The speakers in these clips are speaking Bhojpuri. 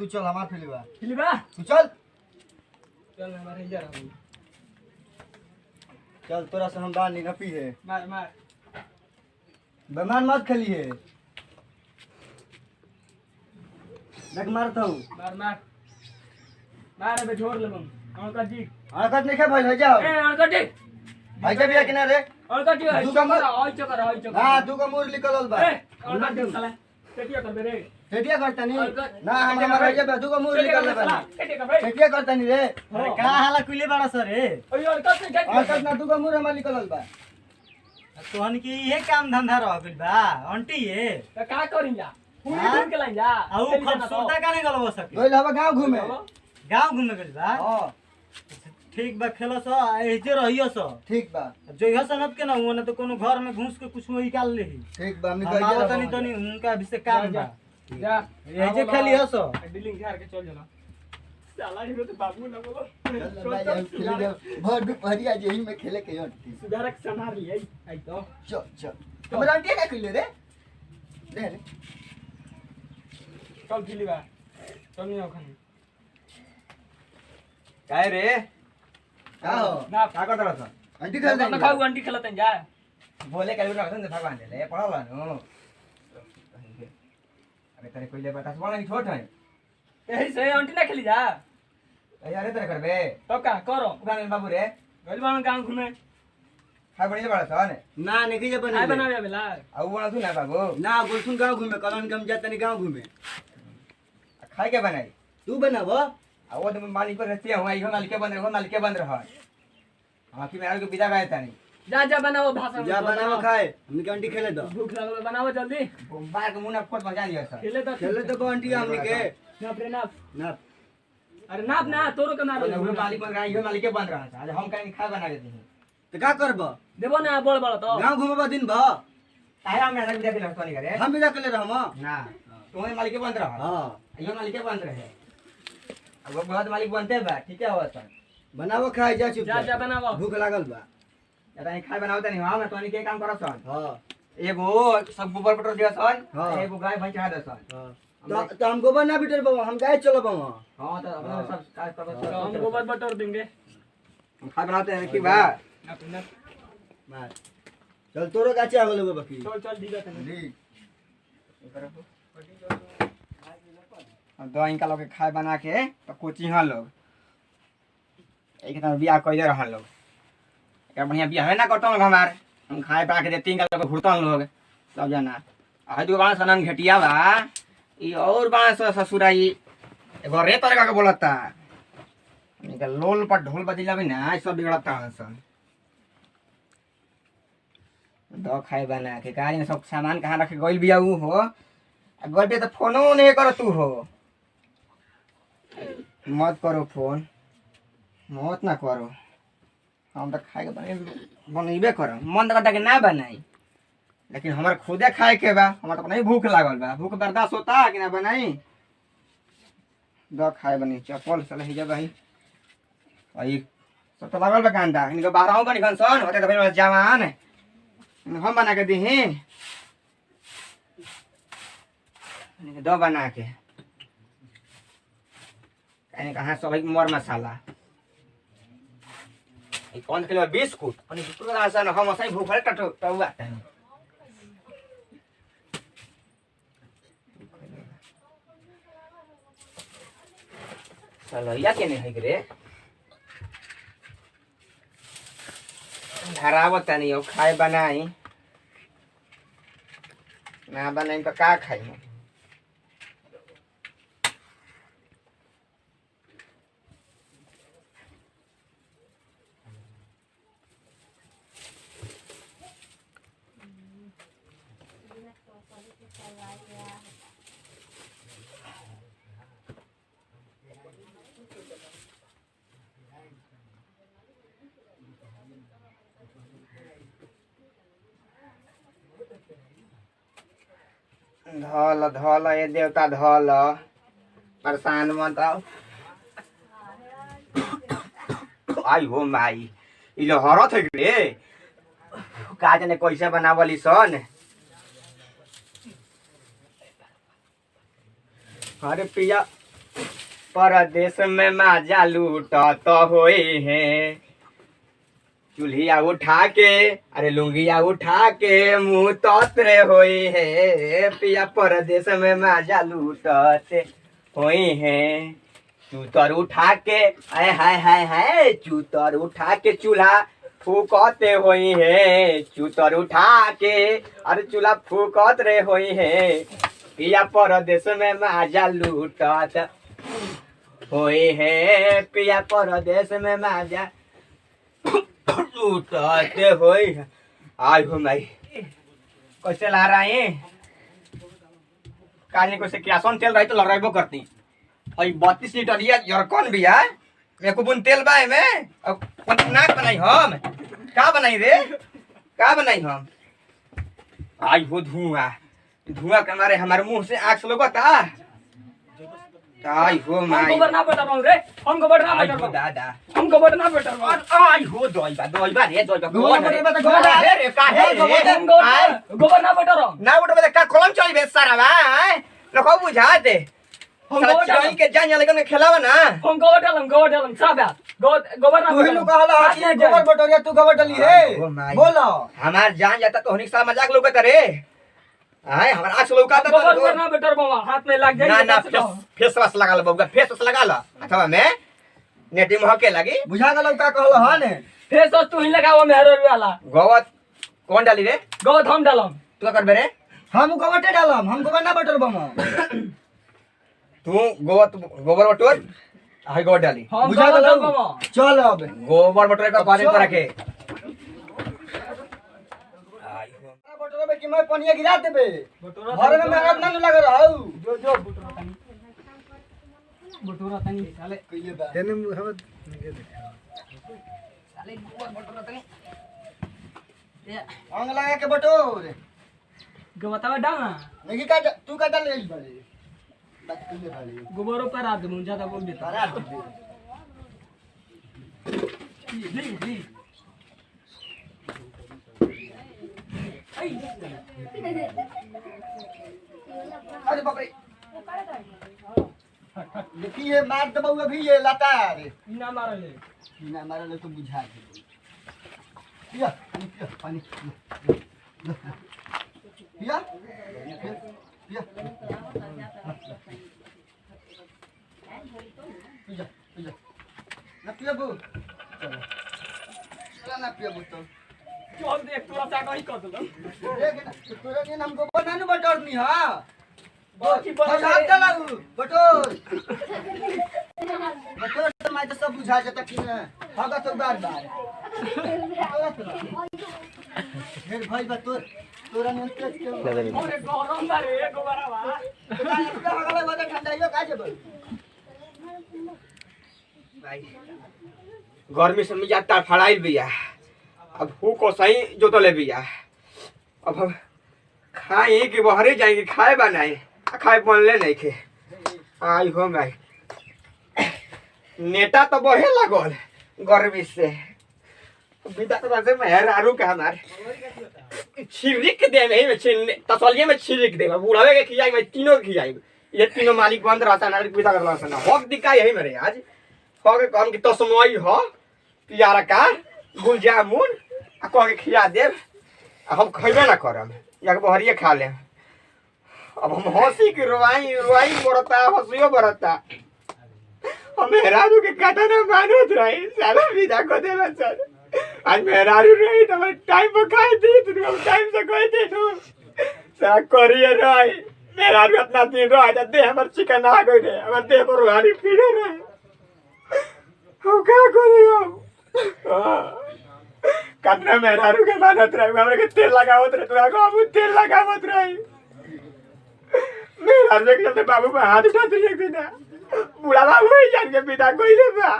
तू चल हमार फिलिबा फिलिबा तू चल चल हमारे इधर आओ चल तोरा से हम बानी न पी है मार मार बेमान मत खेलिए देख मारता हूँ मार मार मार अबे झोर ले हम अणका जी हरकत नहीं खे भाई हो जाओ ए अणका जी भाई के बिया किनारे अणका जी दू का मुर आई चकर हां दू का मुर निकलल बा ए अणका जी साला टेटिया कर बे रे टेटिया करता नहीं ना हम हमारा जे दू का मुर निकल ले बा टेटिया कर बे टेटिया करता नहीं रे अरे का हाला कुले बड़ा सर रे ओय अणका से हरकत ना दू का मुर हमार निकलल बा तोहन की ये काम धंधा रह गइल बा आंटी ये त का करिला पूरी दिन के लाइन जा आउ खूबसूरता काने गलबो सके गइल हवा गांव घूमे गांव घूमे गइल बा हां ठीक बा खेलो सो एजे रहियो सो ठीक बा जो यह सनत के ना होने तो कोनो घर में घुस के कुछ निकाल लेही ठीक बा हमनी हमारा कहिया तनी उनका भी से काम बा जा एजे खेलियो सो डीलिंग झाड़ के चल जाला साला हीरो तो बाबू ना बोलो खेली दे भर दुपहरिया जेही में खेले के हटती सुधारक संभाल लिया आई तो चल चल हमरा आंटी का खेले रे दे रे चल फिलिबा चल नहीं ओखन काय रे का हो ना का करत रहस आंटी खेल दे ना खाऊ आंटी खेलतन जा बोले काली रखन भगवान ले पढ़ल नु अरे तेरे कोई ले बता बोला नहीं छोट है यही से आंटी ना खेली जा अरे तेरे करबे तो का करो उगाने बाबू रे गइल बान गांव घूमे हाय बड़ी बड़ा सन ना नहीं जे आय बने बनावे बेला अब बोला तू ना बाबू ना गुलसुन गांव घूमे कलन के हम जात नहीं गांव घूमे खाए के बनाई तू बनाबो आ वो तो मालिक पर रहती है इहो मालिक के बंद रह हां कि मेरा को विदा गए तानी जा जा बनाओ भाषा जा बनाओ खाए हमनी के आंटी खेले दो भूख लागल बनाओ जल्दी बाहर के मुंह ना फोट बजा दिया सर खेले तो खेले दो आंटी हमनी के नाप रे नाप ना अरे नाप ना तोरो के मारो वो मालिक बन रहा इहो मालिक के बंद रहा आज हम कहीं खा बना के दी तो का करबो देबो ना बड़ बड़ तो गांव घूमबा दिन भ आया मैं ना विदा दिला तोनी करे हम भी खेले रहम ना तुम्हारे मालिक के बंद रहा हां इहो मालिक के बंद रहे अब वो बहुत मालिक बनते बा ठीक है हो सर बनावो खाए जा चुप जा जा बनाओ भूख लागल बा या तनी खाए बनावता नहीं हां मैं तोनी के काम करत सन हां एगो सब गोबर पटर दिया सन हाँ। एगो गाय भैंस चढ़ा दे सन हां तो हम गोबर ना बिटर बाबा हम गाय चलो बाबा हां तो अपना सब काज तो कर हम गोबर बटर देंगे हम खाए बनाते हैं कि बा नाप नाप मार चल तोरो गाचे आ गेलो बाकी चल चल दीदा तने दी दो इनका लोग के खाए बना के तो कोचिंग लोग एक तरह बियाह कइले रहन लोग एक बढ़िया बियाह है ना करता लोग हमार हम खाए पा के देते इनका लोग घुरता लोग सब जना आ दो बाण सनन घेटिया बा ई और बाण ससुराई एगो रे तरह का बोलता इनका लोल पर ढोल बजिला भी ना सब बिगड़ता सन दो खाए बना के गाड़ी में सब सामान कहाँ रखे गइल बिया ऊ हो गइल पे तो फोनो नहीं कर तू हो मत करो फोन मत ना करो हम तो खाए के बनैबे करो मन तो करता कि ना बनाई लेकिन हमारे खुदे खाए के बा हमारे तो नहीं भूख लागल बा भूख बर्दाश्त होता कि ना बनाई दो खाए बनी चप्पल चल ही जा भाई भाई सब तो लागल बा कांदा इनके बाहर बनी घन सन होते तो भाई जवान हम बना के दी दो बना के कहाँ सब मर मसाला कौन किलो बिस्कुट हम सही भूख टुआ चलो या के नहीं रे धरावत नहीं हो खाए बनाई ना बनाई तो का खाई धल धल ये देवता धल परेशान मत आओ आई हो माई इलो हरत है रे का जाने कैसे बनावली सन अरे पिया परदेश में माजा लूटत होई है चूल्हिया उठा के अरे लुंगिया उठा के मुंह तोतरे होई है पिया परदेश में माजा लूटते होई है चूतर उठा के हाय हाय हाय हाय चूतर उठा के चूल्हा फूकते होई है चूतर उठा के अरे चूल्हा फूकत रे होई है पिया परदेश में माजा लूटत होई है पिया परदेश में माजा लूटते होई है आज हो माई कैसे ला रहा है काली को से किरासन तेल रही तो लड़ाइबो करती और 32 लीटर ये जरकन भी है मेरे को बुन तेल बाय में अब नाक बनाई हम का बनाई रे का बनाई हम आज हो धुआं धुआं के मारे हमारे मुंह से आग से लगता आई हो माई हम गोबर ना बेटर बाबू रे हम गोबर ना बेटर बाबू दादा हम गोबर ना बेटर बाबू आई हो दोइबा रे दोइबा गोबर रे का है गोबर ना बेटर ना उठबे का कलम चली बे सारा बा लखो बुझा दे हम गोबर चली के जान लेकिन में खेलावा ना हम गोबर डालम सब गोबर ना तू ही नु कहला कि गोबर बटोरिया तू गोबर डाली है बोलो हमार जान जाता तो हनिक साला मजाक लोग करे आए हमारा आंख लौकाता गोबर करना बेटर बाबू हाथ में लग जाए ना फेस वाश लगा लो बबुआ फेस वाश लगा लो अथवा में नेटी महके लगी बुझा गलो का कहलो हां ने फेस तू ही लगाओ मेहर वाला गोवत कौन डाली रे गोबर हम डालम तू का करबे रे हम गोबरटे डालम हम गोबर ना बटोर बम तू गोबर बटोर हाय गोबर डाली हम बुझा गोबर गलो डालम चल अब गोबर बटोरे का पानी पर रखे बटोर में कि मैं पानी गिरा देबे घर में मेहनत ना लगे रहू जो बटोरा तनी साले कइले बा देने हम साले गोबर बटोरा तनी अंग लगा के बटोर गोबरवा डालना नहीं का तू का डाल ले बड़े बात कइले भाई गोबरों पर आ दूं ज्यादा बोल देता तारा दे ली अरे बाप रे देखिए मार दबाऊ अभी ये लाता रे ना मारले ना मारले तो बुझा दे पिया पानी पिया पिया पिया ना पिया बो चलो ना पिया बो तो चल देख तोरा सा कहीं कर दो देख ना तोरा ने हमको बनाने बटोरनी हां बाकी बना हाथ चलाऊ बटोर बटोर तो मैं तो सब बुझा जाता कि ना होगा तो बार फिर भाई बटोर तोरा ने तेज के अरे गरम बा रे गोबरवा हगले बता ठंडाइयो का जेब भाई गर्मी से मिजाज तार फड़ाइल बिया अब हु को सही जो तो ले बिया अब हम खाए कि बहरे जाएंगे खाए बनाए खाए बनले नहीं खे आई हो भाई नेता तो बहे लागल गर्मी से बिदा तो से मेहरारू का हमारे छिरिक दे नहीं में छिन तसलिए में छिरिक दे बुढ़ावे के खियाई में तीनों खियाई ये तीनों मालिक बंद रहता ना बिदा करला सना हक दिखा यही मेरे आज हक काम की तसमई हो पियारा का गुल जामुन आ कह के खिया देब हम खइबे ना करब या बहरिए खा ले अब हम हंसी की रोवाई बरता हंसियो बरता हम मेहरारू के कथा ना मानत रही सारा विदा को देला सर आज मेहरारू रही तो टाइम पर खाई दी तो टाइम से कोई दे तो सारा करिए रही मेहरारू अपना दिन रहा दे हमर चिकन आ गई रे हमर देह पर भारी पीड़े रहे हम क्या करियो कतना मेहरारू के मानत रहे हमरा के तेल लगावत रहे तोरा को हम तेल लगावत रही मेहरारू के चलते बाबू पे हाथ उठा दिए एक दिन बुढ़ा बाबू ही जान के पिता कोई ले बा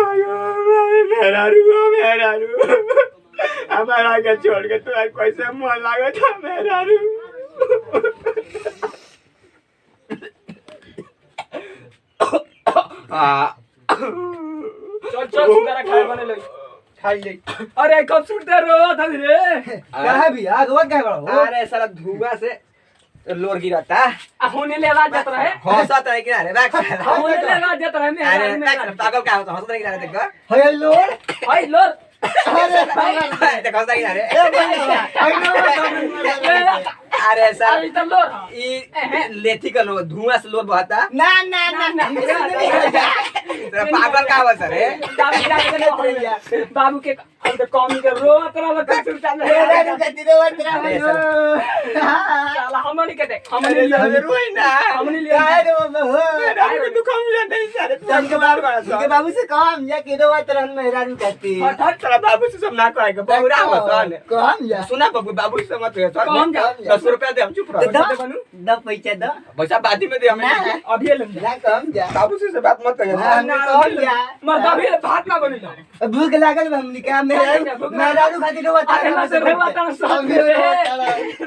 आयो मेहरारू हमारा के छोड़ के तोरा कैसे मन लागत है मेहरारू चल सुधारा खाए बने लगी खाई ले अरे कब सुनते रो धीरे क्या है भी आग वग गए बड़ा अरे साला धुआं से लोर गिरता आ होने ले आवाज जात रहे हंसत है किनारे बैक होने ले आवाज जात रहे में अरे बैक पागल का होता हंसत है किनारे देख है लोर हाय लोर देख हंसत है किनारे अरे सर अरे तो लोर ई लेथी का लोर धुआं से लोर बहता ना ना ना पागल का बस रे बाबू के अंदर कॉमी के रोत रहा कसम चल मेरा कति रे वतरा साला हमनी के देख हमनी रोई ना हमनी ले काय रे बाबा अरे तू कम जाते है सारे तन के बाबू के बाबू से काम जा के रे वतरा मेरा कति साला बाबू से सब ना करेगा बहुरा बसन काम जा सुना बाबू से मत है सर कम जा 10 रुपया दे हम चुप रहो द पैसा द पैसा बाद में दे हम अभी ले ना काम जा बाबू से बात मत करिए काम जा मर अभी भात ना बनी भूख लागल हमनी का मेरा खातिर अरे ना से रोता सब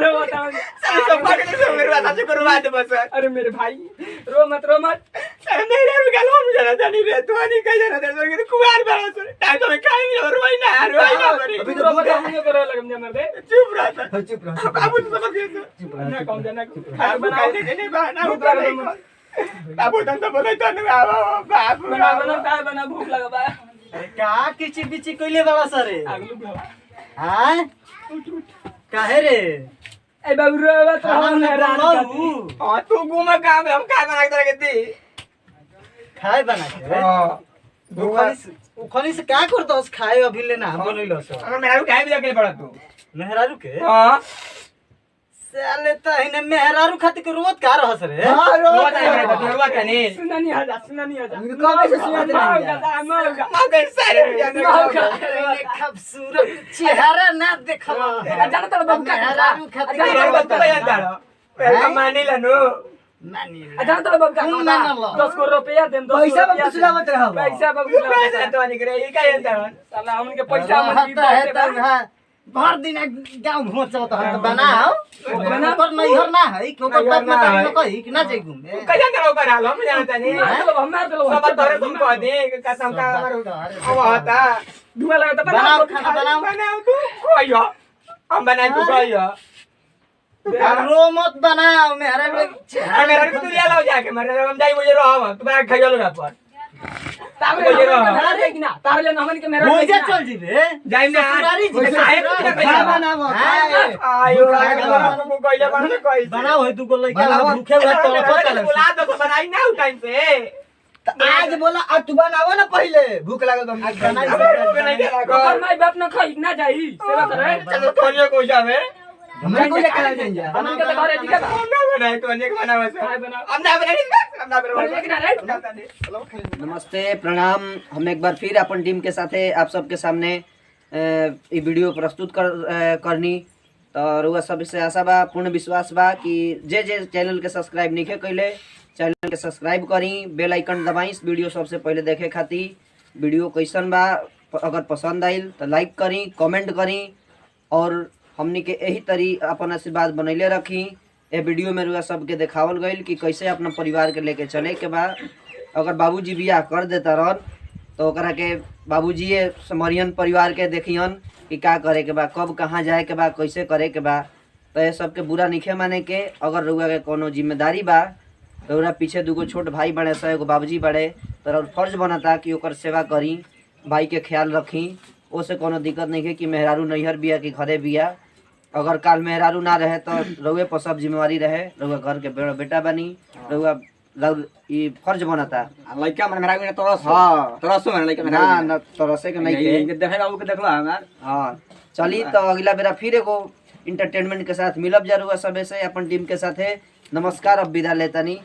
रोता सब पागल से मेरे बात से करवा दे बस अरे मेरे भाई रो मत मेरे भी गल हम जाना जानी रे तू नहीं कह जाना दे कुमार बाबा से टाइम तो मैं खाई और रोई ना अभी तो रोता हमने करे लगम जा मर दे चुप रह चुप रह बाबू से समझ गए ना कौन जाना खाना बनाओ नहीं बना बाबू तो बोले तो बाबू बना बना काय बना भूख लगा बा अरे का किची बिची कइले बाबा सरे अगलू हां काहे रे ए बाबू रोवत रहो ना बनाऊ हां तू घूम काम हम काय बना के दी खाए बना के हां उखली से क्या करतो खाए अभी लेना बनइलो सो अगर मेरा काय भी देखे पड़ा तू मेहरारू के हां साले त हिने मेहरारू खातिर के रोत का रहस रे हां रोता है रोता कनी सुना नहीं आजा हमको कब से सुना दे मौका मगर सारे खूबसूरत चेहरा ना देखला जाना तो बाबू का मेहरारू खातिर के तेरे रोत बच्चे बयान डालो पहले मानी लनु मानी जाना तो बाबू का तुम ना लो 10 रुपया देम 10 पैसा बाबू सुनावत रहो पैसा बाबू पैसा तो नहीं करे ये क्या है साला हमन के पैसा मन की है त भर दिन गांव घुमत चलत हम बनाओ बना पर नैहर ना है कोकर बात में तनी कहि कि ना जाई घूमे कजा करो कर हालो हम जानता नहीं मतलब हम मार दलो सब तोरे तुम कह दे कसम का अब आता धुआं लगा तो बनाओ खाना बनाओ बनाओ तू कोइयो हम बनाए तू कोइयो रो मत बनाओ मेहरा मेरा को तू ले लाओ जाके मेरे हम जाई मुझे रहो तू बना खइलो ना पर तावले मेरा देख ना तावले हमन के मेरा मुझे चल जीबे जाई ना ससुरारी जी खाए खाना बनावो आयो को कोइले बना कोइ बनाओ है तू को लइका भूखे हुए तड़पत चले बुला दो तो बनाई ना टाइम पे आज बोला अब तू बनावो ना पहले भूख लागल बा बनाई के लागो और मैं बाप न खाई ना जाई सेवा करे चलो कोनियो को जावे हमने को लेकर जाएंगे जा हमन के तो घरे दिखा बा हम ना बनाए तो अनेक बनावे से खाए बनाओ हम ना बनाए हम ना बनाए नमस्ते प्रणाम। हम एक बार फिर अपन टीम के साथे आप सबके सामने ये वीडियो प्रस्तुत करनी तो रुआ सब से आशा बा पूर्ण विश्वास बा कि जे चैनल के सब्सक्राइब नहीं कैले चैनल के सब्सक्राइब करी बेल आइकन दबाई वीडियो सबसे पहले देखे खातिर वीडियो कैसन बा अगर पसंद आइल तो लाइक करी कमेंट करी और हमनी के यही तरी अपन आशीर्वाद बनैले रखी। ए वीडियो में रुआ सबके देखावल गईल कि कैसे अपना परिवार के लेके चले के बा। अगर बाबूजी बियाह कर देता रहन तो ओकरा के बाबूजी समरियन परिवार के देखियन कि का करे के बा, कब कहाँ जाए के बा, कैसे करे के बा। तो ये सबके बुरा निखे माने के अगर रुआ के कोनो जिम्मेदारी बा तो ओकरा पीछे दूगो छोट भाई बड़े सा एगो बाबूजी बड़े तो फर्ज बनता कि ओकर सेवा करी, भाई के ख्याल रखी। ओसे कोनो दिक्कत नहीं है कि मेहरारू नैहर बिया कि घरे बिया। अगर काल मेहरारू ना रहे तो रउए पर सब जिम्मेवारी रहे, रउआ घर के बेटा बनी, रउआ ई फर्ज बनता। लइका मन मेरा तरस हाँ तरसो मन लइका मेरा ना ना तरसे के नहीं के देखे बाबू के देखला हमार हाँ चली तो अगला बेरा फिर एगो इंटरटेनमेंट के साथ मिलब जरूर सबे से अपन टीम के साथे। नमस्कार, अब विदा लेतानी।